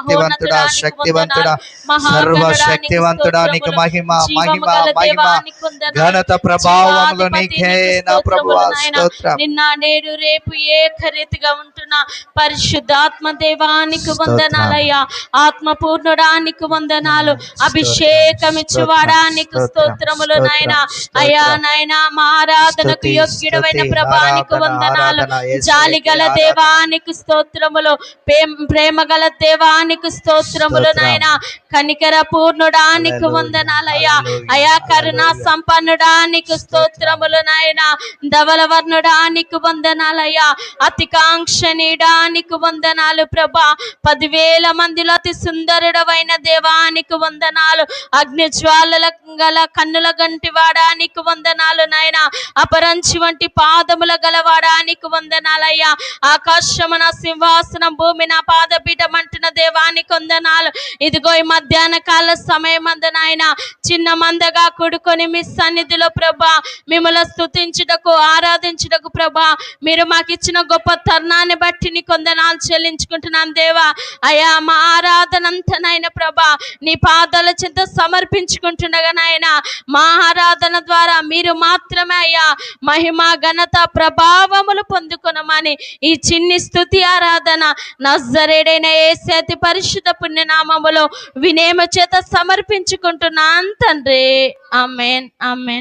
శక్తివంతుడా శక్తివంతుడా సర్వశక్తివంతుడా నీకు మహిమ మహిమ మహిమ ఘనత ప్రభావములు నీకే నా ప్రభువా స్తోత్రం. నిన్న నేడు రేపు ఏకరీతిగా ఉంటున్న పరిశుద్ధాత్మ దేవానికి వందనాలయ్యా. ఆత్మపూర్ణుడానికి వందనాలు. అభిషేకం ఇచ్చువాడానికి స్తోత్రములు నాయన. అయ్యా నాయన మా ఆరాధనకు యోగ్యుడైన ప్రభానికి వందనాలు. జాలి గల దేవానికి స్తోత్రములు. ప్రేమ గల దేవానికి స్తోత్రములు నాయన. కనికర పూర్ణుడానికి వందనాలయ్యా. అయా కరుణా సంపన్నుడానికి స్తోత్రములు నాయన. ధవల వర్ణుడానికి వందనాలయ్యా. అతికాంక్షణీయడానికి వందనాలు ప్రభా. 10,000 మందిలో అతి సుందరుడవైన దేవానికి వందనాలు. అగ్ని జ్వాలల గల కన్నుల గంటి వాడానికి వందనాలు నాయన. అపరంచి వంటి పాదముల గలవాడానికి వందనాలయ్యా. ఆకాశమున సింహాసనం, భూమి నా పాదపీఠం అంటున్న దేవానికి వందనాలు. ఇదిగో ఈ మధ్యాహ్న కాల సమయం నాయన చిన్న మందగా కూడుకొని మీ సన్నిధిలో ప్రభా మిమ్మల్ని స్తుతించుటకు ఆరాధించుటకు ప్రభా మీరు మాకు ఇచ్చిన గొప్ప తరుణాన్ని బట్టి నీ వందనాలు చెల్లించుకుంటున్నాను దేవా. అయ్యా మా ఆరాధన అంతనైనా ప్రభా నీ పాదాల చెంత సమర్పించుకుంటుండగా నాయన మా ఆరాధన ద్వారా మీరు మాత్రమే అయ్యా మహిమ ఘనత ప్రభావములు పొందుకొనమని ఈ చిన్ని స్తుతి ఆరాధన నజరేయుడైన యేసు అతి పరిశుద్ధ పుణ్యనామములో వినేమ చేత సమర్పించుకుంటున్నాను తండ్రి. ఆమేన్ ఆమేన్.